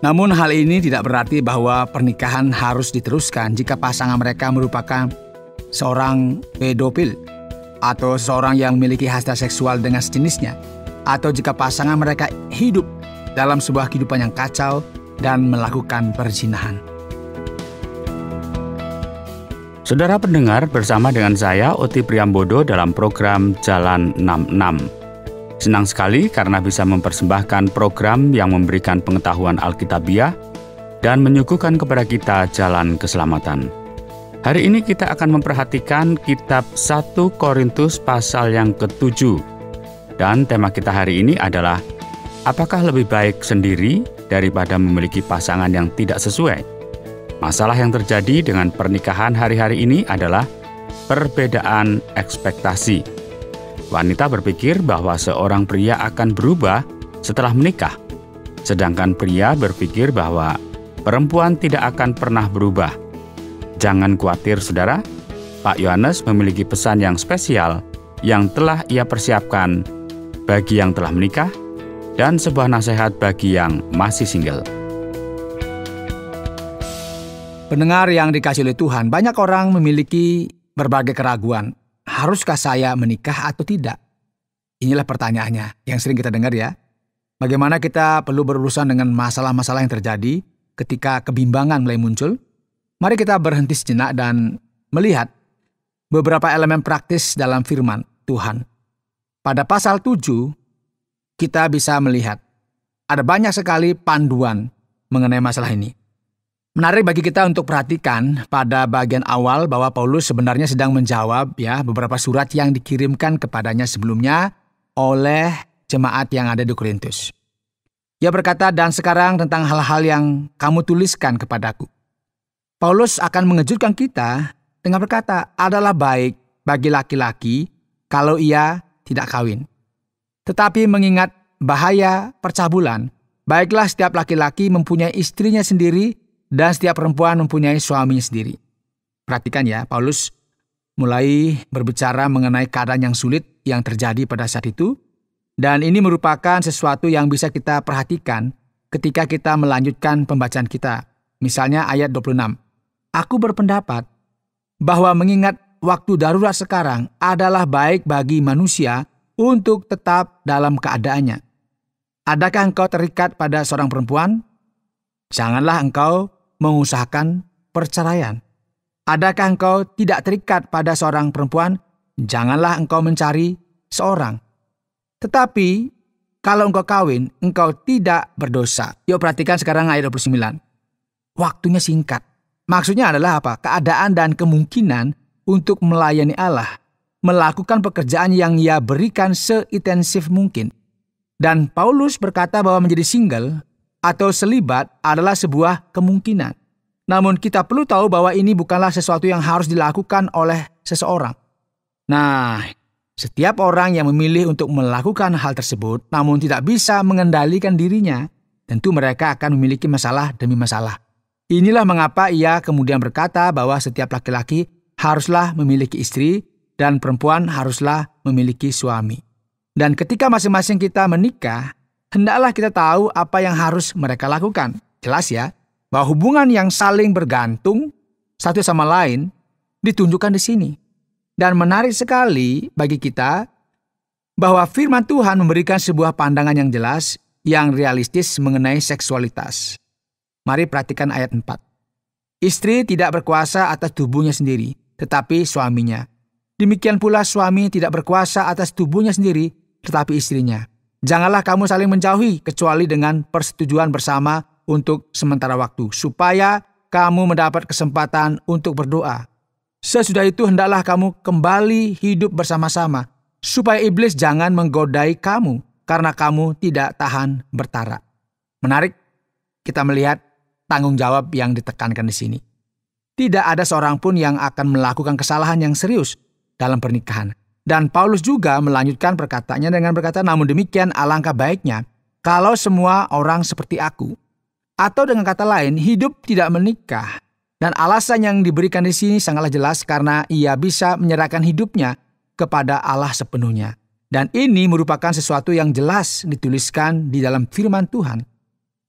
Namun hal ini tidak berarti bahwa pernikahan harus diteruskan jika pasangan mereka merupakan seorang pedofil atau seseorang yang memiliki hasrat seksual dengan sejenisnya, atau jika pasangan mereka hidup dalam sebuah kehidupan yang kacau dan melakukan perzinahan. Saudara pendengar, bersama dengan saya Oti Priambodo dalam program Jalan 66. Senang sekali karena bisa mempersembahkan program yang memberikan pengetahuan Alkitabiah dan menyuguhkan kepada kita jalan keselamatan. Hari ini kita akan memperhatikan kitab 1 Korintus pasal yang ke-7. Dan tema kita hari ini adalah, apakah lebih baik sendiri daripada memiliki pasangan yang tidak sesuai? Masalah yang terjadi dengan pernikahan hari-hari ini adalah perbedaan ekspektasi. Wanita berpikir bahwa seorang pria akan berubah setelah menikah, sedangkan pria berpikir bahwa perempuan tidak akan pernah berubah. Jangan khawatir, saudara. Pak Yohanes memiliki pesan yang spesial yang telah ia persiapkan bagi yang telah menikah dan sebuah nasihat bagi yang masih single. Pendengar yang dikasihi oleh Tuhan, banyak orang memiliki berbagai keraguan. Haruskah saya menikah atau tidak? Inilah pertanyaannya yang sering kita dengar ya. Bagaimana kita perlu berurusan dengan masalah-masalah yang terjadi ketika kebimbangan mulai muncul? Mari kita berhenti sejenak dan melihat beberapa elemen praktis dalam firman Tuhan. Pada pasal 7, kita bisa melihat ada banyak sekali panduan mengenai masalah ini. Menarik bagi kita untuk perhatikan pada bagian awal bahwa Paulus sebenarnya sedang menjawab beberapa surat yang dikirimkan kepadanya sebelumnya oleh jemaat yang ada di Korintus. Ia berkata, dan sekarang tentang hal-hal yang kamu tuliskan kepadaku. Paulus akan mengejutkan kita dengan berkata, adalah baik bagi laki-laki kalau ia tidak kawin. Tetapi mengingat bahaya percabulan, baiklah setiap laki-laki mempunyai istrinya sendiri dan setiap perempuan mempunyai suaminya sendiri. Perhatikan ya, Paulus mulai berbicara mengenai keadaan yang sulit yang terjadi pada saat itu. Dan ini merupakan sesuatu yang bisa kita perhatikan ketika kita melanjutkan pembacaan kita. Misalnya ayat 26. Aku berpendapat bahwa mengingat waktu darurat sekarang adalah baik bagi manusia untuk tetap dalam keadaannya. Adakah engkau terikat pada seorang perempuan? Janganlah engkau mengusahakan perceraian. Adakah engkau tidak terikat pada seorang perempuan? Janganlah engkau mencari seorang. Tetapi kalau engkau kawin, engkau tidak berdosa. Yuk perhatikan sekarang ayat 29. Waktunya singkat. Maksudnya adalah apa? Keadaan dan kemungkinan untuk melayani Allah, melakukan pekerjaan yang ia berikan seintensif mungkin. Dan Paulus berkata bahwa menjadi single atau selibat adalah sebuah kemungkinan. Namun kita perlu tahu bahwa ini bukanlah sesuatu yang harus dilakukan oleh seseorang. Nah, setiap orang yang memilih untuk melakukan hal tersebut namun tidak bisa mengendalikan dirinya, tentu mereka akan memiliki masalah demi masalah. Inilah mengapa ia kemudian berkata bahwa setiap laki-laki haruslah memiliki istri dan perempuan haruslah memiliki suami. Dan ketika masing-masing kita menikah, hendaklah kita tahu apa yang harus mereka lakukan. Jelas ya, bahwa hubungan yang saling bergantung satu sama lain ditunjukkan di sini. Dan menarik sekali bagi kita bahwa firman Tuhan memberikan sebuah pandangan yang jelas, yang realistis mengenai seksualitas. Mari perhatikan ayat 4. Istri tidak berkuasa atas tubuhnya sendiri, tetapi suaminya. Demikian pula suami tidak berkuasa atas tubuhnya sendiri, tetapi istrinya. Janganlah kamu saling menjauhi kecuali dengan persetujuan bersama untuk sementara waktu, supaya kamu mendapat kesempatan untuk berdoa. Sesudah itu hendaklah kamu kembali hidup bersama-sama, supaya iblis jangan menggodai kamu, karena kamu tidak tahan bertara. Menarik, kita melihat tanggung jawab yang ditekankan di sini. Tidak ada seorang pun yang akan melakukan kesalahan yang serius dalam pernikahan. Dan Paulus juga melanjutkan perkataannya dengan berkata, namun demikian alangkah baiknya kalau semua orang seperti aku. Atau dengan kata lain, hidup tidak menikah. Dan alasan yang diberikan di sini sangatlah jelas karena ia bisa menyerahkan hidupnya kepada Allah sepenuhnya. Dan ini merupakan sesuatu yang jelas dituliskan di dalam firman Tuhan.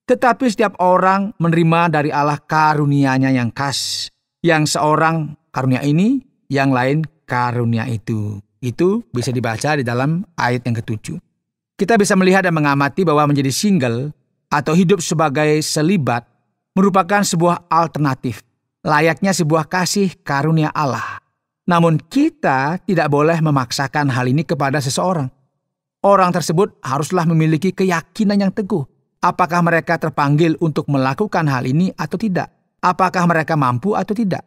Tetapi setiap orang menerima dari Allah karunia-Nya yang khas. Yang seorang karunia ini, yang lain karunia itu. Itu bisa dibaca di dalam ayat yang ke-7. Kita bisa melihat dan mengamati bahwa menjadi single atau hidup sebagai selibat merupakan sebuah alternatif, layaknya sebuah kasih karunia Allah. Namun kita tidak boleh memaksakan hal ini kepada seseorang. Orang tersebut haruslah memiliki keyakinan yang teguh. Apakah mereka terpanggil untuk melakukan hal ini atau tidak? Apakah mereka mampu atau tidak?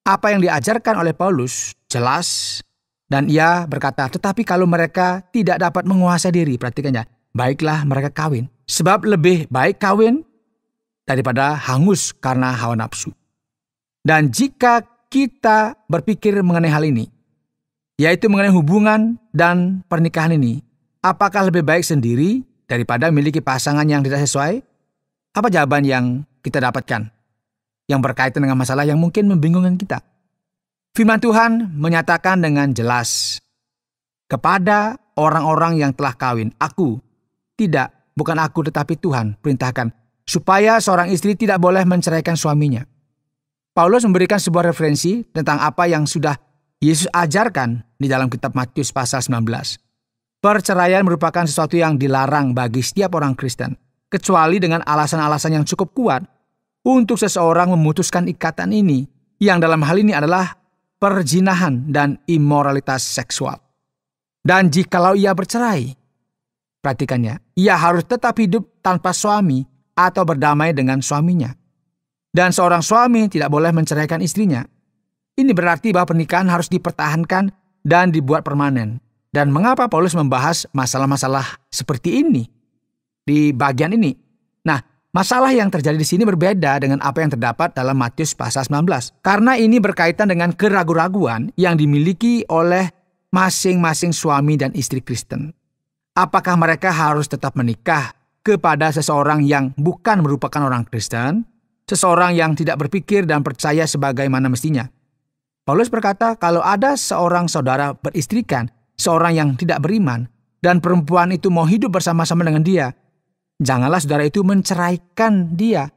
Apa yang diajarkan oleh Paulus jelas, dan ia berkata, tetapi kalau mereka tidak dapat menguasai diri, perhatikannya, baiklah mereka kawin. Sebab lebih baik kawin daripada hangus karena hawa nafsu. Dan jika kita berpikir mengenai hal ini, yaitu mengenai hubungan dan pernikahan ini, apakah lebih baik sendiri daripada memiliki pasangan yang tidak sesuai? Apa jawaban yang kita dapatkan yang berkaitan dengan masalah yang mungkin membingungkan kita? Firman Tuhan menyatakan dengan jelas kepada orang-orang yang telah kawin, bukan aku tetapi Tuhan perintahkan supaya seorang istri tidak boleh menceraikan suaminya. Paulus memberikan sebuah referensi tentang apa yang sudah Yesus ajarkan di dalam kitab Matius pasal 19. Perceraian merupakan sesuatu yang dilarang bagi setiap orang Kristen, kecuali dengan alasan-alasan yang cukup kuat untuk seseorang memutuskan ikatan ini, yang dalam hal ini adalah perzinahan dan imoralitas seksual. Dan jikalau ia bercerai, perhatikannya, ia harus tetap hidup tanpa suami atau berdamai dengan suaminya. Dan seorang suami tidak boleh menceraikan istrinya. Ini berarti bahwa pernikahan harus dipertahankan dan dibuat permanen. Dan mengapa Paulus membahas masalah-masalah seperti ini di bagian ini? Nah, masalah yang terjadi di sini berbeda dengan apa yang terdapat dalam Matius pasal 19. Karena ini berkaitan dengan keraguan-raguan yang dimiliki oleh masing-masing suami dan istri Kristen. Apakah mereka harus tetap menikah kepada seseorang yang bukan merupakan orang Kristen? Seseorang yang tidak berpikir dan percaya sebagaimana mestinya? Paulus berkata, kalau ada seorang saudara beristrikan seorang yang tidak beriman, dan perempuan itu mau hidup bersama-sama dengan dia, janganlah saudara itu menceraikan dia.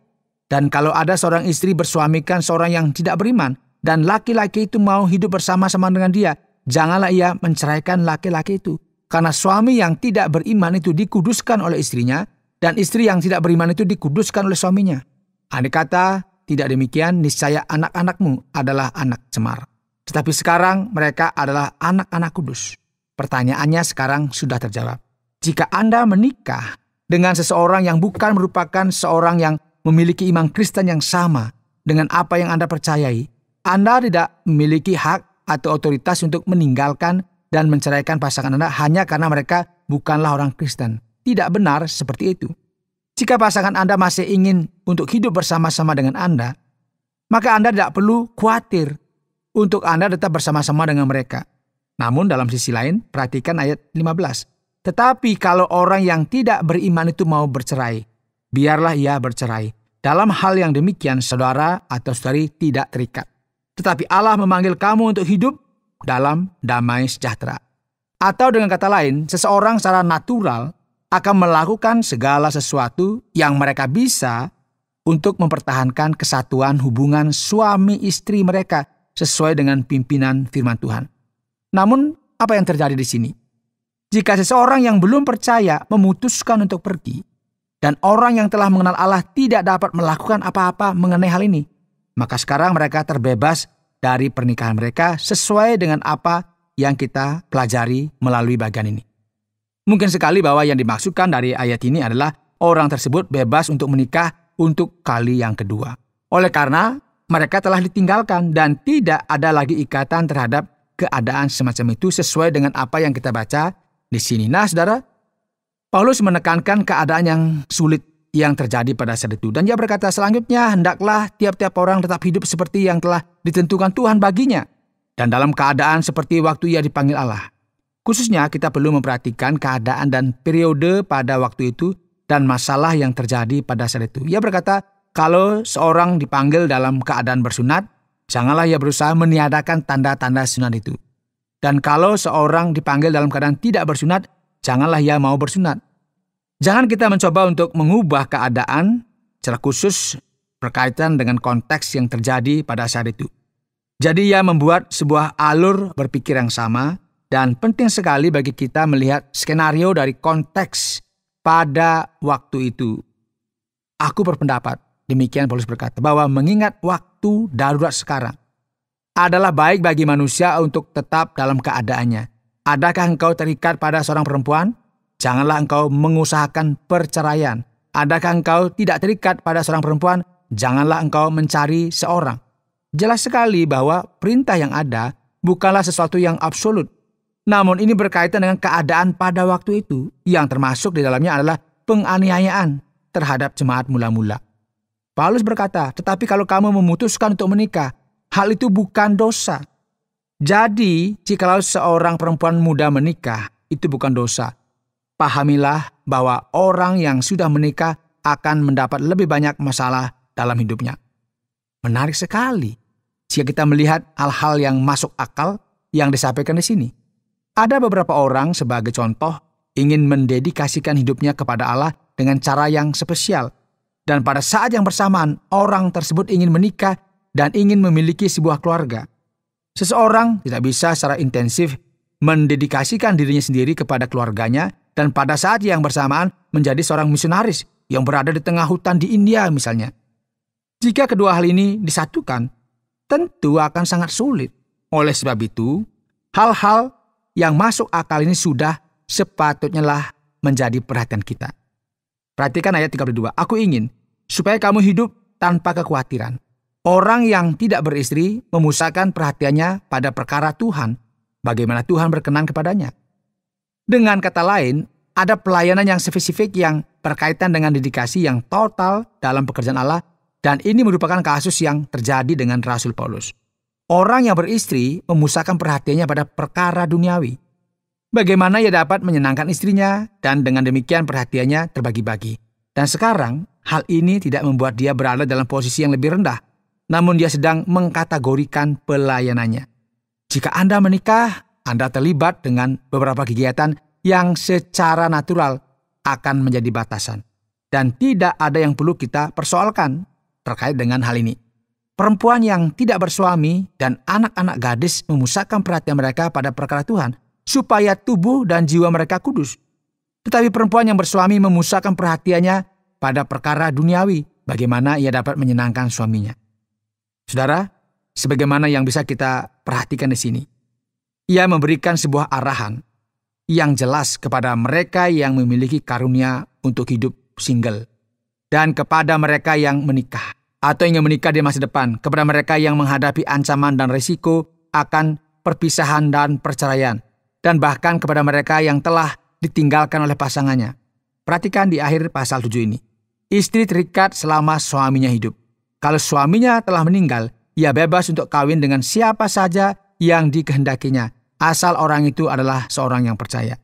Dan kalau ada seorang istri bersuamikan seorang yang tidak beriman, dan laki-laki itu mau hidup bersama-sama dengan dia, janganlah ia menceraikan laki-laki itu. Karena suami yang tidak beriman itu dikuduskan oleh istrinya, dan istri yang tidak beriman itu dikuduskan oleh suaminya. Andai kata tidak demikian, niscaya anak-anakmu adalah anak cemar. Tetapi sekarang mereka adalah anak-anak kudus. Pertanyaannya sekarang sudah terjawab. Jika Anda menikah dengan seseorang yang bukan merupakan seorang yang memiliki iman Kristen yang sama dengan apa yang Anda percayai, Anda tidak memiliki hak atau otoritas untuk meninggalkan dan menceraikan pasangan Anda hanya karena mereka bukanlah orang Kristen. Tidak benar seperti itu. Jika pasangan Anda masih ingin untuk hidup bersama-sama dengan Anda, maka Anda tidak perlu khawatir untuk Anda tetap bersama-sama dengan mereka. Namun dalam sisi lain, perhatikan ayat 15. Tetapi kalau orang yang tidak beriman itu mau bercerai, biarlah ia bercerai. Dalam hal yang demikian, saudara atau saudari tidak terikat. Tetapi Allah memanggil kamu untuk hidup dalam damai sejahtera. Atau dengan kata lain, seseorang secara natural akan melakukan segala sesuatu yang mereka bisa untuk mempertahankan kesatuan hubungan suami istri mereka sesuai dengan pimpinan firman Tuhan. Namun, apa yang terjadi di sini? Jika seseorang yang belum percaya memutuskan untuk pergi, dan orang yang telah mengenal Allah tidak dapat melakukan apa-apa mengenai hal ini, maka sekarang mereka terbebas dari pernikahan mereka sesuai dengan apa yang kita pelajari melalui bagian ini. Mungkin sekali bahwa yang dimaksudkan dari ayat ini adalah orang tersebut bebas untuk menikah untuk kali yang kedua. Oleh karena mereka telah ditinggalkan dan tidak ada lagi ikatan terhadap keadaan semacam itu sesuai dengan apa yang kita baca di sini. Nah, saudara, Paulus menekankan keadaan yang sulit yang terjadi pada saat itu. Dan dia berkata selanjutnya, hendaklah tiap-tiap orang tetap hidup seperti yang telah ditentukan Tuhan baginya. Dan dalam keadaan seperti waktu ia dipanggil Allah. Khususnya kita perlu memperhatikan keadaan dan periode pada waktu itu dan masalah yang terjadi pada saat itu. Ia berkata, kalau seorang dipanggil dalam keadaan bersunat, janganlah ia berusaha meniadakan tanda-tanda sunat itu. Dan kalau seorang dipanggil dalam keadaan tidak bersunat, janganlah ia mau bersunat. Jangan kita mencoba untuk mengubah keadaan secara khusus berkaitan dengan konteks yang terjadi pada saat itu. Jadi ia membuat sebuah alur berpikir yang sama, dan penting sekali bagi kita melihat skenario dari konteks pada waktu itu. Aku berpendapat, demikian Paulus berkata, bahwa mengingat waktu darurat sekarang adalah baik bagi manusia untuk tetap dalam keadaannya. Adakah engkau terikat pada seorang perempuan? Janganlah engkau mengusahakan perceraian. Adakah engkau tidak terikat pada seorang perempuan? Janganlah engkau mencari seorang. Jelas sekali bahwa perintah yang ada bukanlah sesuatu yang absolut. Namun ini berkaitan dengan keadaan pada waktu itu, yang termasuk di dalamnya adalah penganiayaan terhadap jemaat mula-mula. Paulus berkata, tetapi kalau kamu memutuskan untuk menikah, hal itu bukan dosa. Jadi, jikalau seorang perempuan muda menikah, itu bukan dosa. Pahamilah bahwa orang yang sudah menikah akan mendapat lebih banyak masalah dalam hidupnya. Menarik sekali jika kita melihat hal-hal yang masuk akal yang disampaikan di sini. Ada beberapa orang sebagai contoh ingin mendedikasikan hidupnya kepada Allah dengan cara yang spesial. Dan pada saat yang bersamaan, orang tersebut ingin menikah dan ingin memiliki sebuah keluarga. Seseorang tidak bisa secara intensif mendedikasikan dirinya sendiri kepada keluarganya dan pada saat yang bersamaan menjadi seorang misionaris yang berada di tengah hutan di India misalnya. Jika kedua hal ini disatukan, tentu akan sangat sulit. Oleh sebab itu, hal-hal yang masuk akal ini sudah sepatutnya lah menjadi perhatian kita. Perhatikan ayat 32. Aku ingin supaya kamu hidup tanpa kekhawatiran. Orang yang tidak beristri memusatkan perhatiannya pada perkara Tuhan, bagaimana Tuhan berkenan kepadanya. Dengan kata lain, ada pelayanan yang spesifik yang berkaitan dengan dedikasi yang total dalam pekerjaan Allah, dan ini merupakan kasus yang terjadi dengan Rasul Paulus. Orang yang beristri memusatkan perhatiannya pada perkara duniawi. Bagaimana ia dapat menyenangkan istrinya, dan dengan demikian perhatiannya terbagi-bagi. Dan sekarang, hal ini tidak membuat dia berada dalam posisi yang lebih rendah, namun dia sedang mengkategorikan pelayanannya. Jika Anda menikah, Anda terlibat dengan beberapa kegiatan yang secara natural akan menjadi batasan. Dan tidak ada yang perlu kita persoalkan terkait dengan hal ini. Perempuan yang tidak bersuami dan anak-anak gadis memusatkan perhatian mereka pada perkara Tuhan, supaya tubuh dan jiwa mereka kudus. Tetapi perempuan yang bersuami memusatkan perhatiannya pada perkara duniawi, bagaimana ia dapat menyenangkan suaminya. Saudara, sebagaimana yang bisa kita perhatikan di sini, ia memberikan sebuah arahan yang jelas kepada mereka yang memiliki karunia untuk hidup single, dan kepada mereka yang menikah atau ingin menikah di masa depan, kepada mereka yang menghadapi ancaman dan risiko akan perpisahan dan perceraian, dan bahkan kepada mereka yang telah ditinggalkan oleh pasangannya. Perhatikan di akhir pasal 7 ini. Istri terikat selama suaminya hidup. Kalau suaminya telah meninggal, ia bebas untuk kawin dengan siapa saja yang dikehendakinya, asal orang itu adalah seorang yang percaya.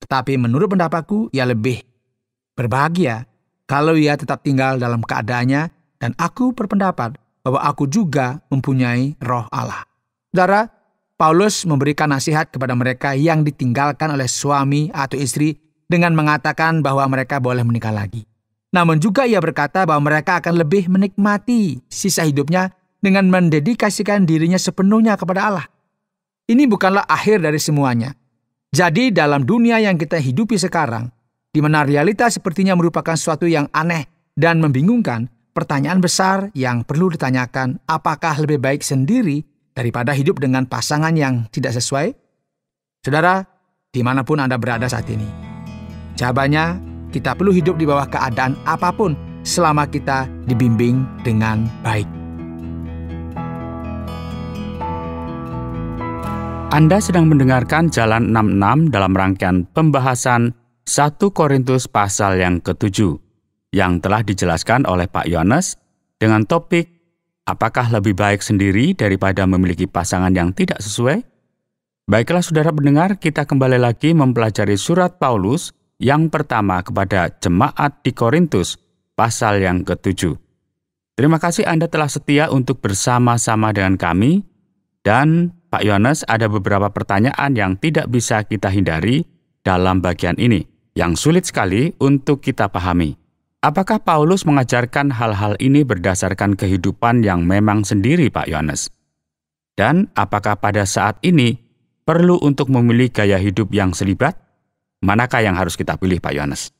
Tetapi menurut pendapatku, ia lebih berbahagia kalau ia tetap tinggal dalam keadaannya, dan aku berpendapat bahwa aku juga mempunyai roh Allah. Saudara, Paulus memberikan nasihat kepada mereka yang ditinggalkan oleh suami atau istri dengan mengatakan bahwa mereka boleh menikah lagi. Namun juga ia berkata bahwa mereka akan lebih menikmati sisa hidupnya dengan mendedikasikan dirinya sepenuhnya kepada Allah. Ini bukanlah akhir dari semuanya. Jadi dalam dunia yang kita hidupi sekarang, di mana realitas sepertinya merupakan sesuatu yang aneh dan membingungkan, pertanyaan besar yang perlu ditanyakan, apakah lebih baik sendiri daripada hidup dengan pasangan yang tidak sesuai? Saudara, dimanapun Anda berada saat ini, jawabannya, kita perlu hidup di bawah keadaan apapun selama kita dibimbing dengan baik. Anda sedang mendengarkan Jalan 66 dalam rangkaian pembahasan 1 Korintus pasal yang ke-7 yang telah dijelaskan oleh Pak Yohanes dengan topik apakah lebih baik sendiri daripada memiliki pasangan yang tidak sesuai? Baiklah saudara pendengar, kita kembali lagi mempelajari surat Paulus yang pertama kepada jemaat di Korintus pasal yang ke-7. Terima kasih Anda telah setia untuk bersama-sama dengan kami, dan Pak Yohanes, ada beberapa pertanyaan yang tidak bisa kita hindari dalam bagian ini. yang sulit sekali untuk kita pahami. Apakah Paulus mengajarkan hal-hal ini berdasarkan kehidupan yang memang sendiri, Pak Yohanes? Dan apakah pada saat ini perlu untuk memilih gaya hidup yang selibat? Manakah yang harus kita pilih, Pak Yohanes?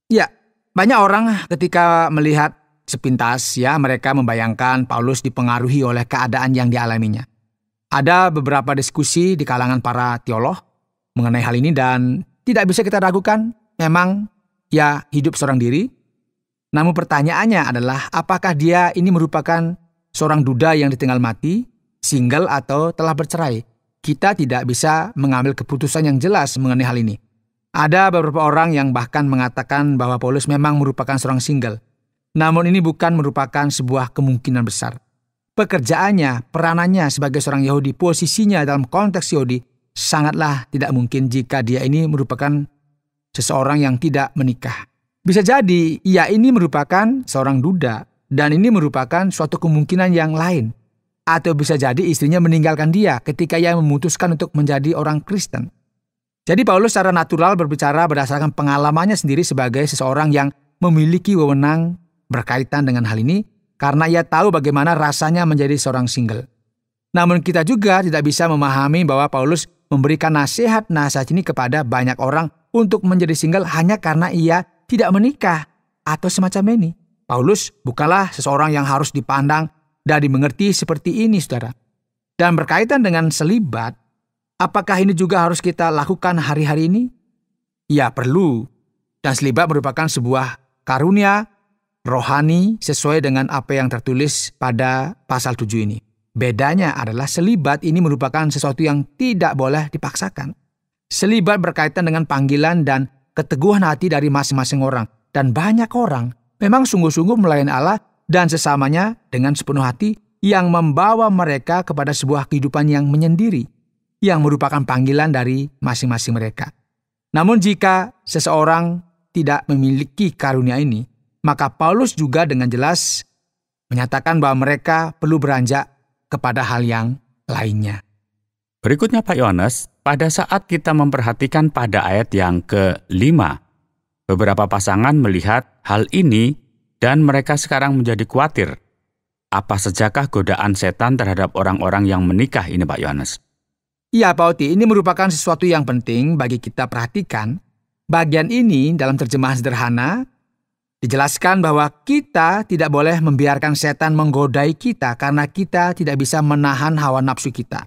Ya, banyak orang ketika melihat sepintas mereka membayangkan Paulus dipengaruhi oleh keadaan yang dialaminya. Ada beberapa diskusi di kalangan para teolog mengenai hal ini dan tidak bisa kita ragukan, memang hidup seorang diri. Namun pertanyaannya adalah apakah dia ini merupakan seorang duda yang ditinggal mati, single atau telah bercerai. Kita tidak bisa mengambil keputusan yang jelas mengenai hal ini. Ada beberapa orang yang bahkan mengatakan bahwa Paulus memang merupakan seorang single. Namun ini bukan merupakan sebuah kemungkinan besar. Pekerjaannya, peranannya sebagai seorang Yahudi, posisinya dalam konteks Yahudi, sangatlah tidak mungkin jika dia ini merupakan seseorang yang tidak menikah. Bisa jadi ia ini merupakan seorang duda dan ini merupakan suatu kemungkinan yang lain. Atau bisa jadi istrinya meninggalkan dia ketika ia memutuskan untuk menjadi orang Kristen. Jadi Paulus secara natural berbicara berdasarkan pengalamannya sendiri sebagai seseorang yang memiliki wewenang berkaitan dengan hal ini karena ia tahu bagaimana rasanya menjadi seorang single. Namun kita juga tidak bisa memahami bahwa Paulus memberikan nasihat-nasihat ini kepada banyak orang untuk menjadi single hanya karena ia tidak menikah atau semacam ini. Paulus bukanlah seseorang yang harus dipandang dan dimengerti seperti ini, saudara. Dan berkaitan dengan selibat, apakah ini juga harus kita lakukan hari-hari ini? Ya, perlu. Dan selibat merupakan sebuah karunia rohani sesuai dengan apa yang tertulis pada pasal 7 ini. Bedanya adalah selibat ini merupakan sesuatu yang tidak boleh dipaksakan. Selibat berkaitan dengan panggilan dan keteguhan hati dari masing-masing orang. Dan banyak orang memang sungguh-sungguh melayani Allah dan sesamanya dengan sepenuh hati yang membawa mereka kepada sebuah kehidupan yang menyendiri, yang merupakan panggilan dari masing-masing mereka. Namun jika seseorang tidak memiliki karunia ini, maka Paulus juga dengan jelas menyatakan bahwa mereka perlu beranjak kepada hal yang lainnya. Berikutnya Pak Yohanes, pada saat kita memperhatikan pada ayat yang ke-5, beberapa pasangan melihat hal ini dan mereka sekarang menjadi khawatir. Apa sajakah godaan setan terhadap orang-orang yang menikah ini, Pak Yohanes? Iya, Pak Oti, ini merupakan sesuatu yang penting bagi kita perhatikan. Bagian ini dalam terjemahan sederhana dijelaskan bahwa kita tidak boleh membiarkan setan menggodai kita karena kita tidak bisa menahan hawa nafsu kita.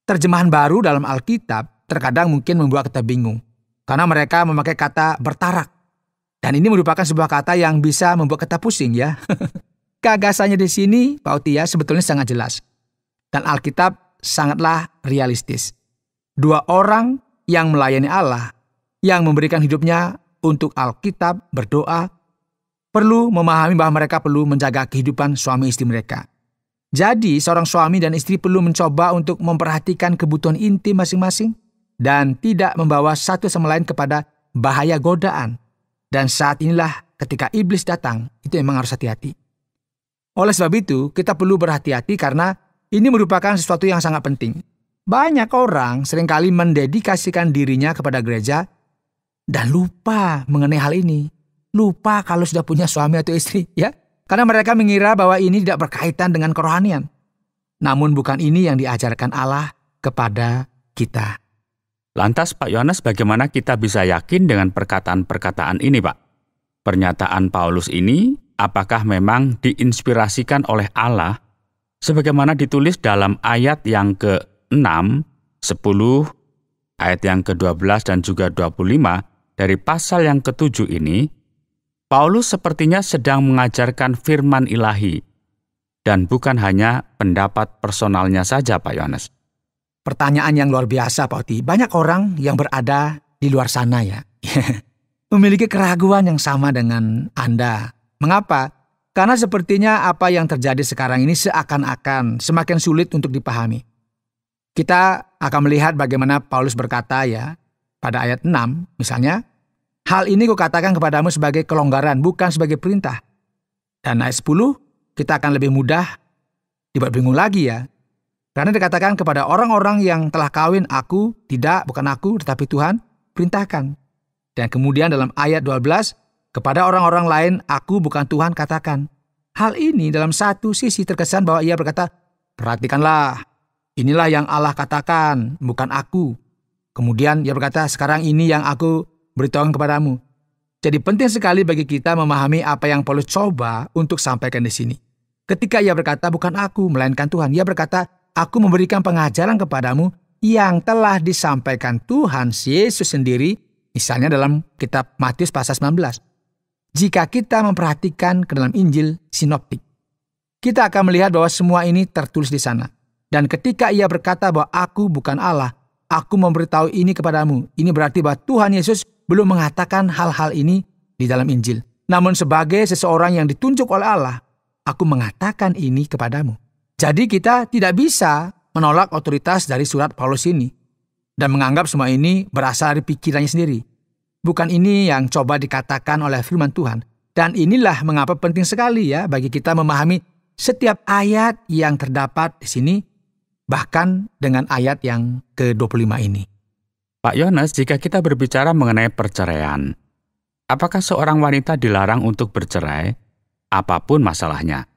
Terjemahan baru dalam Alkitab terkadang mungkin membuat kita bingung karena mereka memakai kata bertarak. Dan ini merupakan sebuah kata yang bisa membuat kita pusing ya. Gagasannya di sini, Pak Oti, sebetulnya sangat jelas. Dan Alkitab sangatlah realistis. Dua orang yang melayani Allah, yang memberikan hidupnya untuk Alkitab, berdoa, perlu memahami bahwa mereka perlu menjaga kehidupan suami istri mereka. Jadi, seorang suami dan istri perlu mencoba untuk memperhatikan kebutuhan intim masing-masing dan tidak membawa satu sama lain kepada bahaya godaan. Dan saat inilah ketika iblis datang, itu memang harus hati-hati. Oleh sebab itu, kita perlu berhati-hati karena ini merupakan sesuatu yang sangat penting. Banyak orang seringkali mendedikasikan dirinya kepada gereja dan lupa mengenai hal ini. Lupa kalau sudah punya suami atau istri, ya. Karena mereka mengira bahwa ini tidak berkaitan dengan kerohanian. Namun bukan ini yang diajarkan Allah kepada kita. Lantas Pak Yohanes, bagaimana kita bisa yakin dengan perkataan-perkataan ini, Pak? Pernyataan Paulus ini apakah memang diinspirasikan oleh Allah sebagaimana ditulis dalam ayat yang ke-6, 10, ayat yang ke-12 dan juga 25 dari pasal yang ke-7 ini? Paulus sepertinya sedang mengajarkan firman ilahi dan bukan hanya pendapat personalnya saja, Pak Yohanes. Pertanyaan yang luar biasa, Pak Oti. Banyak orang yang berada di luar sana ya. Memiliki keraguan yang sama dengan Anda. Mengapa? Karena sepertinya apa yang terjadi sekarang ini seakan-akan semakin sulit untuk dipahami. Kita akan melihat bagaimana Paulus berkata ya, pada ayat 6 misalnya, hal ini kukatakan kepadamu sebagai kelonggaran, bukan sebagai perintah. Dan ayat 10, kita akan lebih mudah dibuat bingung lagi ya. Karena dikatakan kepada orang-orang yang telah kawin, aku, tidak, bukan aku, tetapi Tuhan, perintahkan. Dan kemudian dalam ayat 12, kepada orang-orang lain aku bukan Tuhan katakan. Hal ini dalam satu sisi terkesan bahwa ia berkata, perhatikanlah, inilah yang Allah katakan, bukan aku. Kemudian ia berkata, sekarang ini yang aku beritahukan kepadamu. Jadi penting sekali bagi kita memahami apa yang Paulus coba untuk sampaikan di sini. Ketika ia berkata, bukan aku, melainkan Tuhan. Ia berkata, aku memberikan pengajaran kepadamu yang telah disampaikan Tuhan Yesus sendiri, misalnya dalam kitab Matius pasal 19. Jika kita memperhatikan ke dalam Injil sinoptik, kita akan melihat bahwa semua ini tertulis di sana. Dan ketika ia berkata bahwa aku bukan Allah, aku memberitahu ini kepadamu. Ini berarti bahwa Tuhan Yesus belum mengatakan hal-hal ini di dalam Injil. Namun sebagai seseorang yang ditunjuk oleh Allah, aku mengatakan ini kepadamu. Jadi kita tidak bisa menolak otoritas dari surat Paulus ini dan menganggap semua ini berasal dari pikirannya sendiri. Bukan ini yang coba dikatakan oleh firman Tuhan. Dan inilah mengapa penting sekali ya bagi kita memahami setiap ayat yang terdapat di sini, bahkan dengan ayat yang ke-25 ini. Pak Yones, jika kita berbicara mengenai perceraian, apakah seorang wanita dilarang untuk bercerai apapun masalahnya?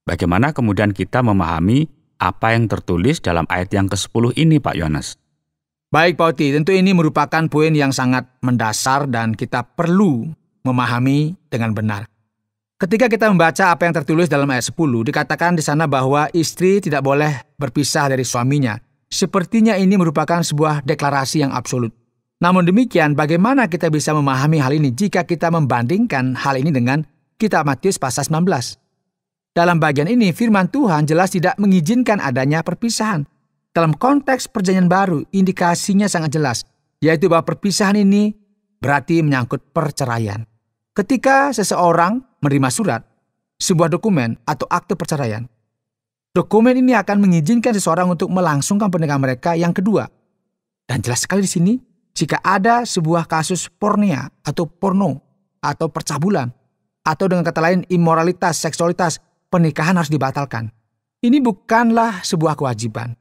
Bagaimana kemudian kita memahami apa yang tertulis dalam ayat yang ke-10 ini, Pak Yones? Baik, Pak Oti, tentu ini merupakan poin yang sangat mendasar dan kita perlu memahami dengan benar. Ketika kita membaca apa yang tertulis dalam ayat 10, dikatakan di sana bahwa istri tidak boleh berpisah dari suaminya. Sepertinya ini merupakan sebuah deklarasi yang absolut. Namun demikian, bagaimana kita bisa memahami hal ini jika kita membandingkan hal ini dengan kitab Matius pasal 19? Dalam bagian ini, firman Tuhan jelas tidak mengizinkan adanya perpisahan. Dalam konteks perjanjian baru, indikasinya sangat jelas, yaitu bahwa perpisahan ini berarti menyangkut perceraian. Ketika seseorang menerima surat, sebuah dokumen atau akte perceraian, dokumen ini akan mengizinkan seseorang untuk melangsungkan pernikahan mereka yang kedua. Dan jelas sekali di sini, jika ada sebuah kasus pornia atau porno atau percabulan, atau dengan kata lain imoralitas, seksualitas, pernikahan harus dibatalkan. Ini bukanlah sebuah kewajiban.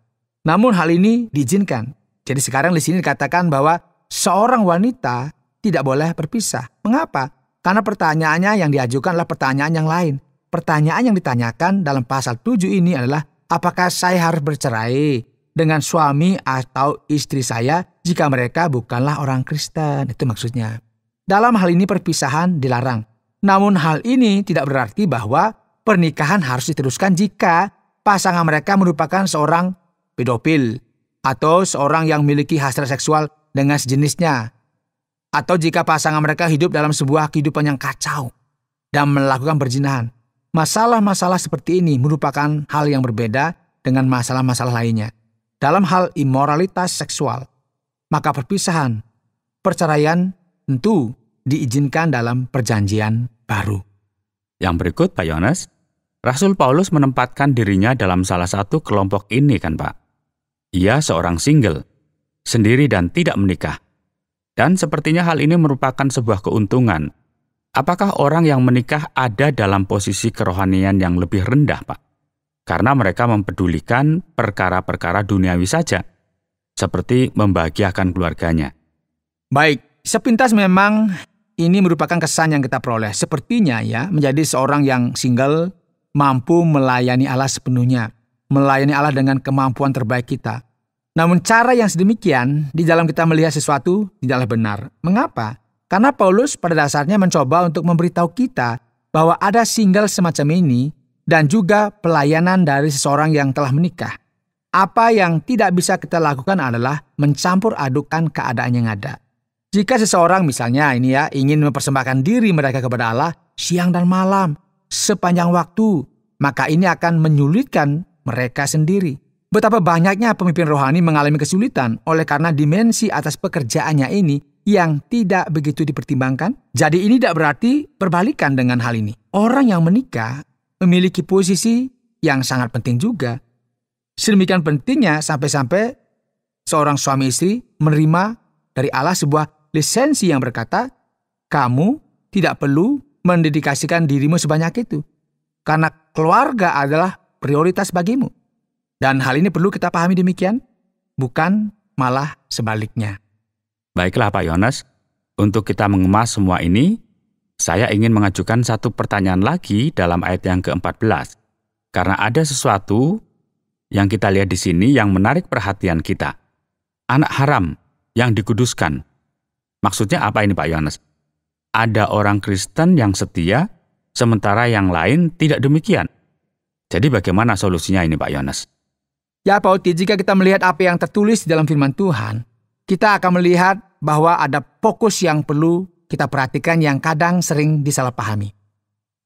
Namun hal ini diizinkan. Jadi sekarang di sini dikatakan bahwa seorang wanita tidak boleh berpisah. Mengapa? Karena pertanyaannya yang diajukan adalah pertanyaan yang lain. Pertanyaan yang ditanyakan dalam pasal 7 ini adalah, apakah saya harus bercerai dengan suami atau istri saya jika mereka bukanlah orang Kristen? Itu maksudnya. Dalam hal ini perpisahan dilarang. Namun hal ini tidak berarti bahwa pernikahan harus diteruskan jika pasangan mereka merupakan seorang pedofil, atau seorang yang memiliki hasrat seksual dengan sejenisnya, atau jika pasangan mereka hidup dalam sebuah kehidupan yang kacau dan melakukan perzinahan. Masalah-masalah seperti ini merupakan hal yang berbeda dengan masalah-masalah lainnya. Dalam hal imoralitas seksual, maka perpisahan, perceraian tentu diizinkan dalam perjanjian baru. Yang berikut, Pak Yones, Rasul Paulus menempatkan dirinya dalam salah satu kelompok ini kan, Pak? Ia seorang single, sendiri dan tidak menikah. Dan sepertinya hal ini merupakan sebuah keuntungan. Apakah orang yang menikah ada dalam posisi kerohanian yang lebih rendah, Pak? Karena mereka mempedulikan perkara-perkara duniawi saja, seperti membahagiakan keluarganya. Baik, sepintas memang ini merupakan kesan yang kita peroleh. Sepertinya ya, menjadi seorang yang single mampu melayani Allah sepenuhnya. Melayani Allah dengan kemampuan terbaik kita. Namun cara yang sedemikian di dalam kita melihat sesuatu tidaklah benar. Mengapa? Karena Paulus pada dasarnya mencoba untuk memberitahu kita bahwa ada single semacam ini dan juga pelayanan dari seseorang yang telah menikah. Apa yang tidak bisa kita lakukan adalah mencampur adukan keadaan yang ada. Jika seseorang misalnya ini ya ingin mempersembahkan diri mereka kepada Allah siang dan malam sepanjang waktu, maka ini akan menyulitkan mereka sendiri. Betapa banyaknya pemimpin rohani mengalami kesulitan oleh karena dimensi atas pekerjaannya ini yang tidak begitu dipertimbangkan. Jadi ini tidak berarti berbalikan dengan hal ini. Orang yang menikah memiliki posisi yang sangat penting juga. Sedemikian pentingnya sampai-sampai seorang suami istri menerima dari Allah sebuah lisensi yang berkata, kamu tidak perlu mendedikasikan dirimu sebanyak itu. Karena keluarga adalah prioritas bagimu. Dan hal ini perlu kita pahami demikian, bukan malah sebaliknya. Baiklah Pak Yones, Untuk kita mengemas semua ini, saya ingin mengajukan satu pertanyaan lagi dalam ayat yang ke-14. Karena ada sesuatu yang kita lihat di sini yang menarik perhatian kita. Anak haram yang dikuduskan. Maksudnya apa ini Pak Yohanes? Ada orang Kristen yang setia, sementara yang lain tidak demikian. Jadi bagaimana solusinya ini Pak Yohanes? Ya Pak Oti, jika kita melihat apa yang tertulis di dalam firman Tuhan, kita akan melihat bahwa ada fokus yang perlu kita perhatikan yang kadang sering disalahpahami.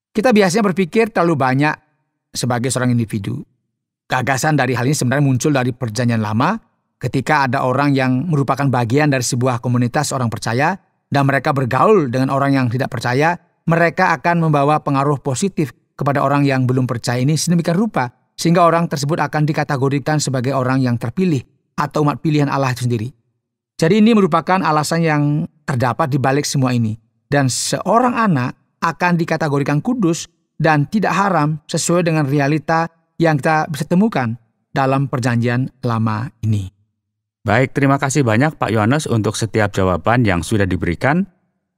Kita biasanya berpikir terlalu banyak sebagai seorang individu. Gagasan dari hal ini sebenarnya muncul dari Perjanjian Lama ketika ada orang yang merupakan bagian dari sebuah komunitas orang percaya dan mereka bergaul dengan orang yang tidak percaya, mereka akan membawa pengaruh positif kepada orang yang belum percaya ini sedemikian rupa sehingga orang tersebut akan dikategorikan sebagai orang yang terpilih atau umat pilihan Allah itu sendiri. Jadi ini merupakan alasan yang terdapat di balik semua ini. Dan seorang anak akan dikategorikan kudus dan tidak haram sesuai dengan realita yang kita bisa temukan dalam Perjanjian Lama ini. Baik, terima kasih banyak Pak Yohanes untuk setiap jawaban yang sudah diberikan.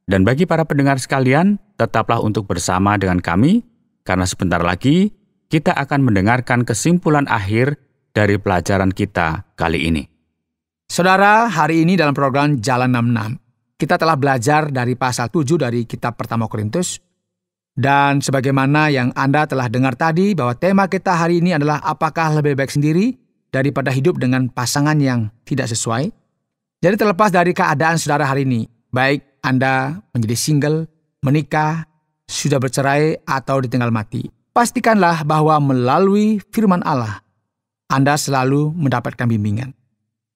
Dan bagi para pendengar sekalian, tetaplah untuk bersama dengan kami, karena sebentar lagi kita akan mendengarkan kesimpulan akhir dari pelajaran kita kali ini. Saudara, hari ini dalam program Jalan 66, kita telah belajar dari pasal 7 dari kitab pertama Korintus. Dan sebagaimana yang Anda telah dengar tadi bahwa tema kita hari ini adalah apakah lebih baik sendiri daripada hidup dengan pasangan yang tidak sesuai. Jadi terlepas dari keadaan saudara hari ini, baik Anda menjadi single, menikah, sudah bercerai atau ditinggal mati, pastikanlah bahwa melalui firman Allah, Anda selalu mendapatkan bimbingan.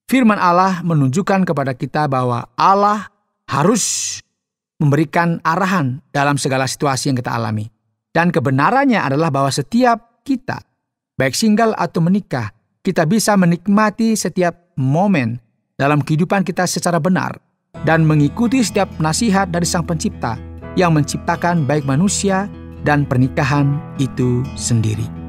Firman Allah menunjukkan kepada kita bahwa Allah harus memberikan arahan dalam segala situasi yang kita alami. Dan kebenarannya adalah bahwa setiap kita, baik single atau menikah, kita bisa menikmati setiap momen dalam kehidupan kita secara benar dan mengikuti setiap nasihat dari Sang Pencipta yang menciptakan baik manusia dan pernikahan itu sendiri.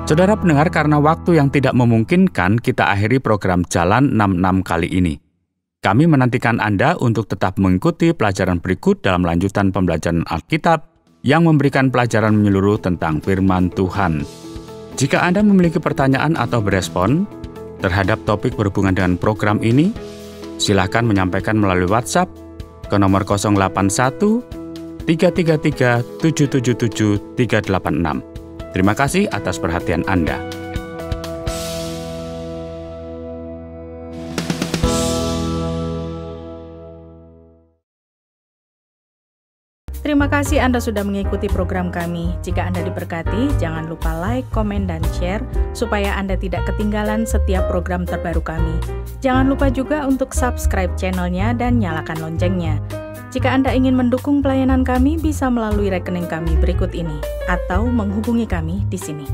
Saudara pendengar, karena waktu yang tidak memungkinkan, kita akhiri program Jalan 66 kali ini. Kami menantikan Anda untuk tetap mengikuti pelajaran berikut dalam lanjutan pembelajaran Alkitab yang memberikan pelajaran menyeluruh tentang firman Tuhan. Jika Anda memiliki pertanyaan atau berespon terhadap topik berhubungan dengan program ini, silakan menyampaikan melalui WhatsApp ke nomor 081 333 777 386. Terima kasih atas perhatian Anda. Terima kasih Anda sudah mengikuti program kami. Jika Anda diberkati, jangan lupa like, komen, dan share supaya Anda tidak ketinggalan setiap program terbaru kami. Jangan lupa juga untuk subscribe channelnya dan nyalakan loncengnya. Jika Anda ingin mendukung pelayanan kami, bisa melalui rekening kami berikut ini atau menghubungi kami di sini.